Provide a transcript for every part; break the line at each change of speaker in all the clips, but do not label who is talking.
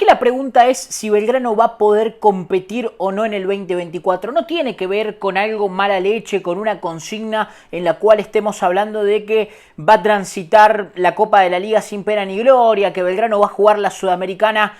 qué la pregunta es si Belgrano va a poder competir o no en el 2024? No tiene que ver con algo mala leche, con una consigna en la cual estemos hablando de que va a transitar la Copa de la Liga sin pena ni gloria, que Belgrano va a jugar la Sudamericana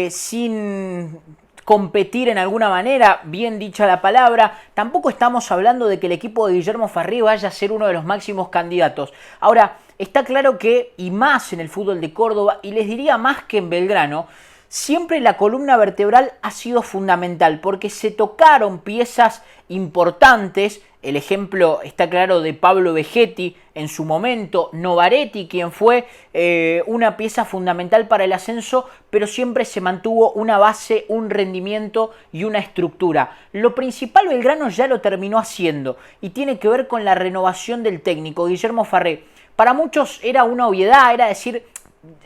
sin competir en alguna manera, bien dicha la palabra. Tampoco estamos hablando de que el equipo de Guillermo Farré vaya a ser uno de los máximos candidatos. Ahora, está claro que, y más en el fútbol de Córdoba, y les diría más que en Belgrano, siempre la columna vertebral ha sido fundamental, porque se tocaron piezas importantes. El ejemplo está claro de Pablo Vegetti en su momento, Novaretti, quien fue una pieza fundamental para el ascenso, pero siempre se mantuvo una base, un rendimiento y una estructura. Lo principal Belgrano ya lo terminó haciendo y tiene que ver con la renovación del técnico, Guillermo Farré. Para muchos era una obviedad, era decir,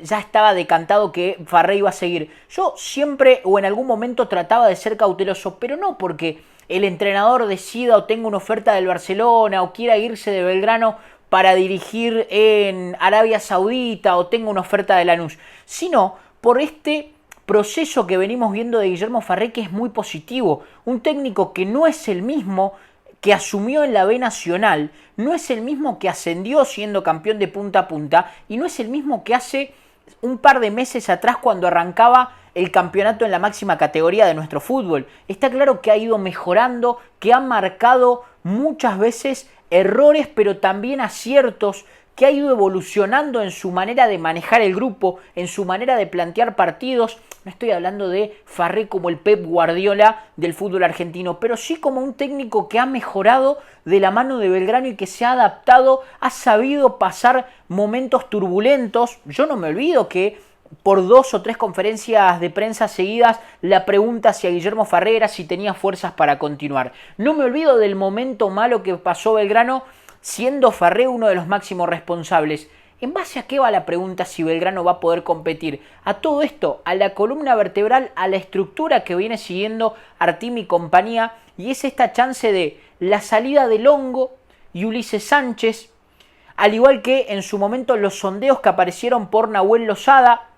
ya estaba decantado que Farré iba a seguir. Yo siempre o en algún momento trataba de ser cauteloso, pero no porque el entrenador decida o tenga una oferta del Barcelona o quiera irse de Belgrano para dirigir en Arabia Saudita o tenga una oferta de Lanús, sino por este proceso que venimos viendo de Guillermo Farré, que es muy positivo. Un técnico que no es el mismo que asumió en la B Nacional, no es el mismo que ascendió siendo campeón de punta a punta y no es el mismo que hace un par de meses atrás cuando arrancaba el campeonato en la máxima categoría de nuestro fútbol. Está claro que ha ido mejorando, que ha marcado muchas veces errores pero también aciertos, que ha ido evolucionando en su manera de manejar el grupo, en su manera de plantear partidos. No estoy hablando de Farré como el Pep Guardiola del fútbol argentino, pero sí como un técnico que ha mejorado de la mano de Belgrano y que se ha adaptado, ha sabido pasar momentos turbulentos. Yo no me olvido que por 2 o 3 conferencias de prensa seguidas la pregunta hacia Guillermo Farré era si tenía fuerzas para continuar. No me olvido del momento malo que pasó Belgrano, siendo Farré uno de los máximos responsables. ¿En base a qué va la pregunta si Belgrano va a poder competir? A todo esto, a la columna vertebral, a la estructura que viene siguiendo Artim y compañía, y es esta chance de la salida de Longo y Ulises Sánchez, al igual que en su momento los sondeos que aparecieron por Nahuel Lozada.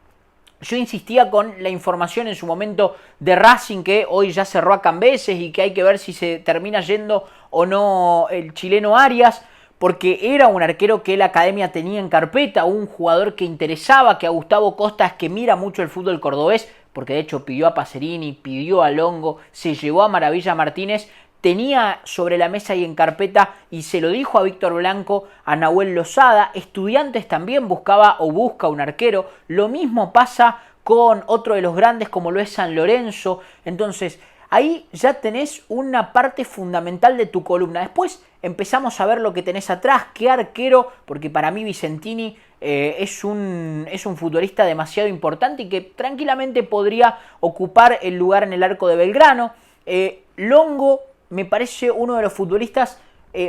Yo insistía con la información en su momento de Racing, que hoy ya cerró a Cambeses y que hay que ver si se termina yendo o no el chileno Arias, porque era un arquero que la academia tenía en carpeta, un jugador que interesaba, que a Gustavo Costas, que mira mucho el fútbol cordobés, porque de hecho pidió a Pacerini, pidió a Longo, se llevó a Maravilla Martínez, tenía sobre la mesa y en carpeta y se lo dijo a Víctor Blanco, a Nahuel Lozada. Estudiantes también buscaba o busca un arquero, lo mismo pasa con otro de los grandes como lo es San Lorenzo. Entonces ahí ya tenés una parte fundamental de tu columna. Después empezamos a ver lo que tenés atrás, qué arquero, porque para mí Vicentini es un futbolista demasiado importante y que tranquilamente podría ocupar el lugar en el arco de Belgrano. Longo me parece uno de los futbolistas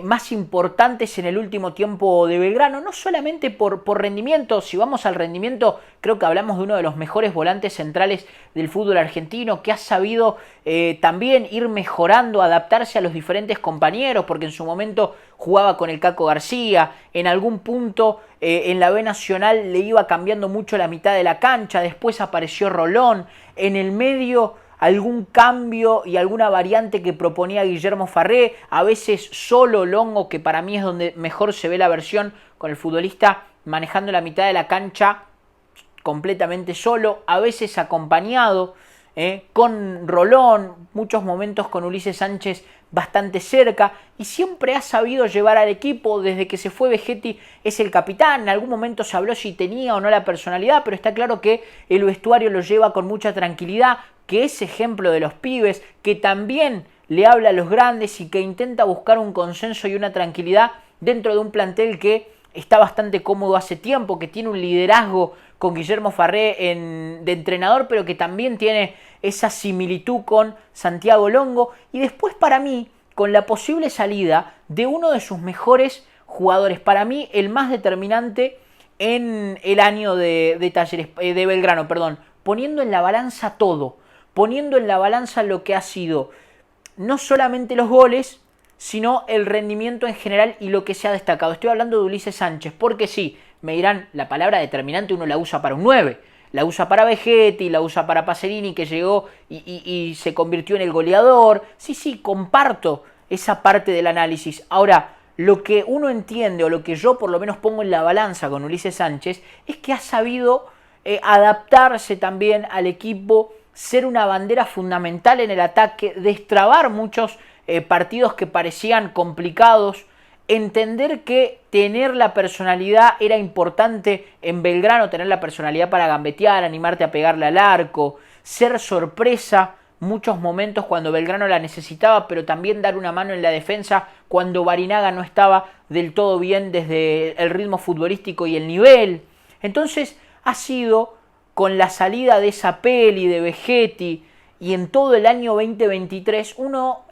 más importantes en el último tiempo de Belgrano, no solamente por rendimiento. Si vamos al rendimiento, creo que hablamos de uno de los mejores volantes centrales del fútbol argentino, que ha sabido también ir mejorando, adaptarse a los diferentes compañeros, porque en su momento jugaba con el Caco García, en algún punto en la B Nacional le iba cambiando mucho la mitad de la cancha, después apareció Rolón, en el medio algún cambio y alguna variante que proponía Guillermo Farré, a veces solo Longo, que para mí es donde mejor se ve la versión, con el futbolista manejando la mitad de la cancha completamente solo, a veces acompañado con Rolón, muchos momentos con Ulises Sánchez bastante cerca, y siempre ha sabido llevar al equipo. Desde que se fue Vegetti es el capitán. En algún momento se habló si tenía o no la personalidad, pero está claro que el vestuario lo lleva con mucha tranquilidad, que es ejemplo de los pibes, que también le habla a los grandes y que intenta buscar un consenso y una tranquilidad dentro de un plantel que está bastante cómodo hace tiempo, que tiene un liderazgo con Guillermo Farré de entrenador, pero que también tiene esa similitud con Santiago Longo. Y después, para mí, con la posible salida de uno de sus mejores jugadores, para mí el más determinante en el año de Talleres, de Belgrano, perdón, poniendo en la balanza todo, poniendo en la balanza lo que ha sido no solamente los goles, sino el rendimiento en general y lo que se ha destacado. Estoy hablando de Ulises Sánchez, porque sí, me dirán, la palabra determinante uno la usa para un 9. la usa para Vegetti, la usa para Pacerini, que llegó y se convirtió en el goleador. Sí, comparto esa parte del análisis. Ahora, lo que uno entiende, o lo que yo por lo menos pongo en la balanza con Ulises Sánchez, es que ha sabido adaptarse también al equipo, ser una bandera fundamental en el ataque, destrabar muchos partidos que parecían complicados, entender que tener la personalidad era importante en Belgrano, tener la personalidad para gambetear, animarte a pegarle al arco, ser sorpresa muchos momentos cuando Belgrano la necesitaba, pero también dar una mano en la defensa cuando Barinaga no estaba del todo bien desde el ritmo futbolístico y el nivel. Entonces ha sido, con la salida de esa peli de Vegetti y en todo el año 2023,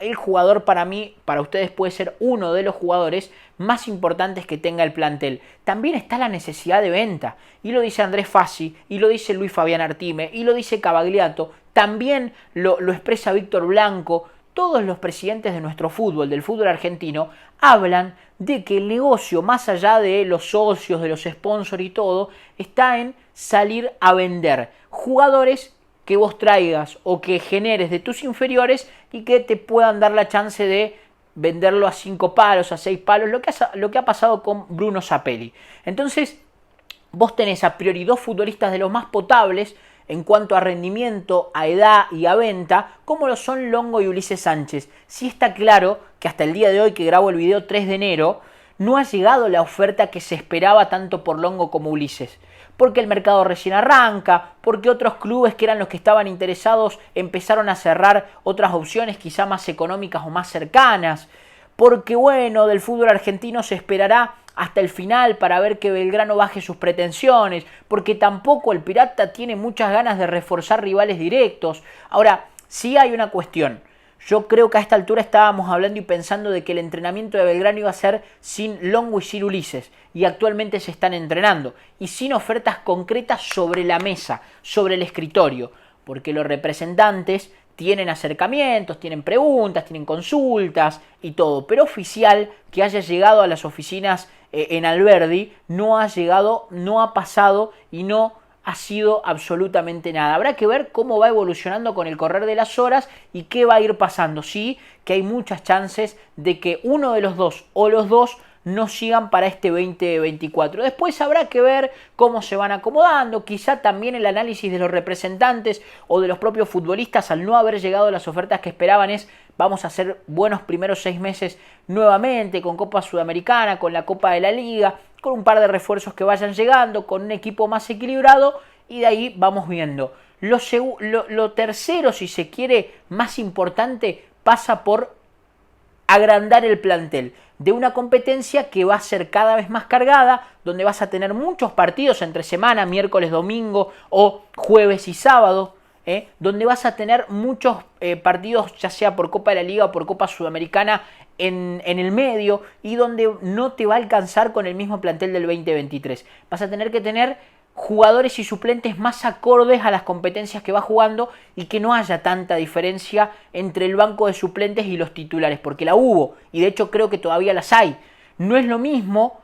el jugador para mí, para ustedes puede ser uno de los jugadores más importantes que tenga el plantel. También está la necesidad de venta, y lo dice Andrés Fassi, y lo dice Luis Fabián Artime, y lo dice Cavagliato, también lo expresa Víctor Blanco. Todos los presidentes de nuestro fútbol, del fútbol argentino, hablan de que el negocio, más allá de los socios, de los sponsors y todo, está en salir a vender jugadores que vos traigas o que generes de tus inferiores y que te puedan dar la chance de venderlo a 5 palos, a 6 palos, lo que ha pasado con Bruno Zapelli. Entonces, vos tenés a priori 2 futbolistas de los más potables en cuanto a rendimiento, a edad y a venta, como lo son Longo y Ulises Sánchez. Sí está claro que hasta el día de hoy, que grabo el video 3 de enero, no ha llegado la oferta que se esperaba tanto por Longo como Ulises. Porque el mercado recién arranca, porque otros clubes que eran los que estaban interesados empezaron a cerrar otras opciones quizá más económicas o más cercanas. Porque bueno, del fútbol argentino se esperará hasta el final para ver que Belgrano baje sus pretensiones, porque tampoco el Pirata tiene muchas ganas de reforzar rivales directos. Ahora, sí hay una cuestión. Yo creo que a esta altura estábamos hablando y pensando de que el entrenamiento de Belgrano iba a ser sin Longo y sin Ulises, y actualmente se están entrenando, y sin ofertas concretas sobre la mesa, sobre el escritorio, porque los representantes tienen acercamientos, tienen preguntas, tienen consultas y todo, pero oficial que haya llegado a las oficinas en Alberdi no ha llegado, no ha pasado y no ha sido absolutamente nada. Habrá que ver cómo va evolucionando con el correr de las horas y qué va a ir pasando. Sí, que hay muchas chances de que uno de los dos o los dos no sigan para este 2024. Después habrá que ver cómo se van acomodando, quizá también el análisis de los representantes o de los propios futbolistas al no haber llegado a las ofertas que esperaban es: vamos a hacer buenos primeros 6 meses nuevamente con Copa Sudamericana, con la Copa de la Liga, con un par de refuerzos que vayan llegando, con un equipo más equilibrado, y de ahí vamos viendo. Lo tercero, si se quiere, más importante, pasa por agrandar el plantel de una competencia que va a ser cada vez más cargada, donde vas a tener muchos partidos entre semana, miércoles, domingo o jueves y sábado, donde vas a tener muchos partidos, ya sea por Copa de la Liga o por Copa Sudamericana en el medio, y donde no te va a alcanzar con el mismo plantel del 2023. Vas a tener que tener jugadores y suplentes más acordes a las competencias que va jugando, y que no haya tanta diferencia entre el banco de suplentes y los titulares, porque la hubo, y de hecho creo que todavía las hay. No es lo mismo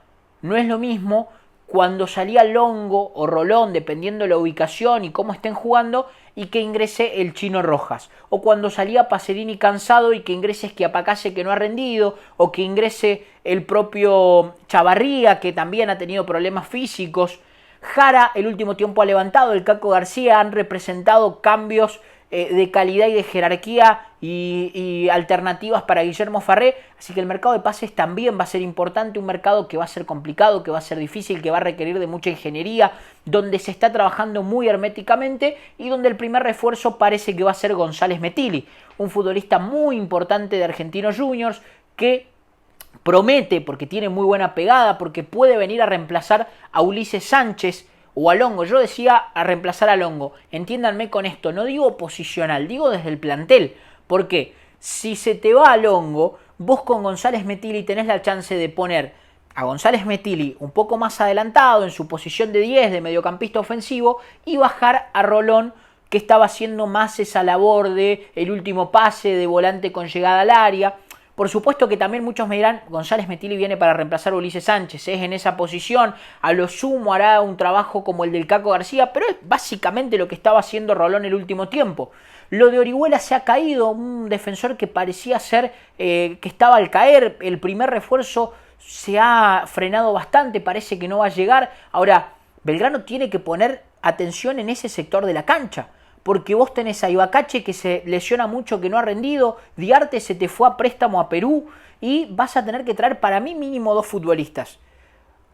cuando salía Longo o Rolón, dependiendo de la ubicación y cómo estén jugando, y que ingrese el Chino Rojas, o cuando salía Pacerini cansado y que ingrese Schiapacase, que no ha rendido, o que ingrese el propio Chavarría, que también ha tenido problemas físicos. Jara el último tiempo ha levantado, el Caco García han representado cambios de calidad y de jerarquía y alternativas para Guillermo Farré, así que el mercado de pases también va a ser importante, un mercado que va a ser complicado, que va a ser difícil, que va a requerir de mucha ingeniería, donde se está trabajando muy herméticamente y donde el primer refuerzo parece que va a ser González Metilli, un futbolista muy importante de Argentinos Juniors que promete, porque tiene muy buena pegada, porque puede venir a reemplazar a Ulises Sánchez o a Longo. Yo decía a reemplazar a Longo. Entiéndanme con esto, no digo posicional, digo desde el plantel. Porque si se te va a Longo, vos con González Metilli tenés la chance de poner a González Metilli un poco más adelantado en su posición de 10, de mediocampista ofensivo, y bajar a Rolón, que estaba haciendo más esa labor de el último pase, de volante con llegada al área. Por supuesto que también muchos me dirán, González Metilli viene para reemplazar a Ulises Sánchez, es en esa posición, a lo sumo hará un trabajo como el del Caco García, pero es básicamente lo que estaba haciendo Rolón el último tiempo. Lo de Orihuela se ha caído, un defensor que parecía ser que estaba al caer, el primer refuerzo se ha frenado bastante, parece que no va a llegar. Ahora, Belgrano tiene que poner atención en ese sector de la cancha, porque vos tenés a Ibacache que se lesiona mucho, que no ha rendido, Diarte se te fue a préstamo a Perú y vas a tener que traer para mí mínimo 2 futbolistas.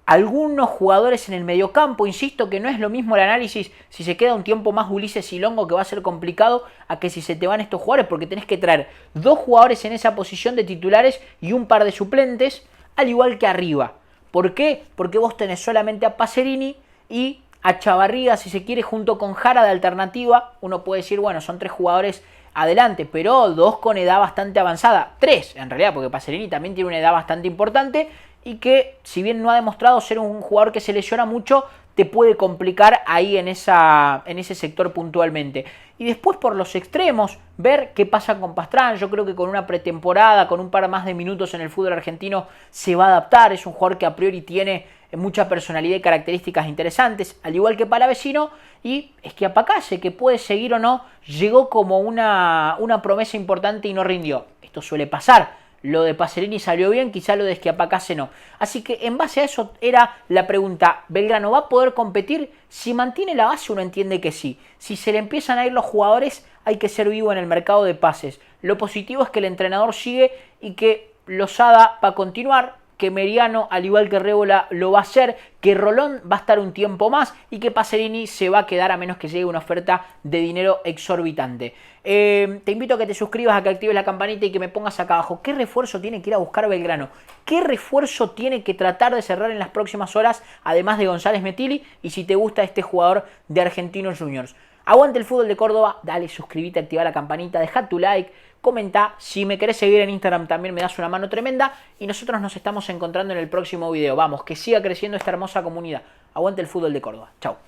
Algunos jugadores en el mediocampo, insisto que no es lo mismo el análisis si se queda un tiempo más Ulises y Longo, que va a ser complicado, a que si se te van estos jugadores, porque tenés que traer 2 jugadores en esa posición de titulares y un par de suplentes, al igual que arriba. ¿Por qué? Porque vos tenés solamente a Pacerini y a Chavarría, si se quiere, junto con Jara de alternativa. Uno puede decir, bueno, son 3 jugadores adelante, pero 2 con edad bastante avanzada. 3 en realidad, porque Pacerini también tiene una edad bastante importante y que, si bien no ha demostrado ser un jugador que se lesiona mucho, te puede complicar ahí en ese sector puntualmente. Y después por los extremos, ver qué pasa con Pastrán. Yo creo que con una pretemporada, con un par más de minutos en el fútbol argentino, se va a adaptar. Es un jugador que a priori tiene mucha personalidad y características interesantes, al igual que Palavecino. Y Schiappacase, que puede seguir o no, llegó como una promesa importante y no rindió. Esto suele pasar. Lo de Pacerini salió bien, quizá lo de Schiappacase no. Así que en base a eso era la pregunta, ¿Belgrano va a poder competir? Si mantiene la base uno entiende que sí. Si se le empiezan a ir los jugadores hay que ser vivo en el mercado de pases. Lo positivo es que el entrenador sigue y que Losada va a continuar, que Meriano, al igual que Rébola, lo va a hacer, que Rolón va a estar un tiempo más y que Pacerini se va a quedar a menos que llegue una oferta de dinero exorbitante. Te invito a que te suscribas, a que actives la campanita y que me pongas acá abajo qué refuerzo tiene que ir a buscar Belgrano, qué refuerzo tiene que tratar de cerrar en las próximas horas, además de González Metilli, y si te gusta este jugador de Argentinos Juniors. Aguante el fútbol de Córdoba, dale, suscríbete, activa la campanita, deja tu like, comenta, si me querés seguir en Instagram también me das una mano tremenda y nosotros nos estamos encontrando en el próximo video. Vamos, que siga creciendo esta hermosa comunidad. Aguante el fútbol de Córdoba. Chau.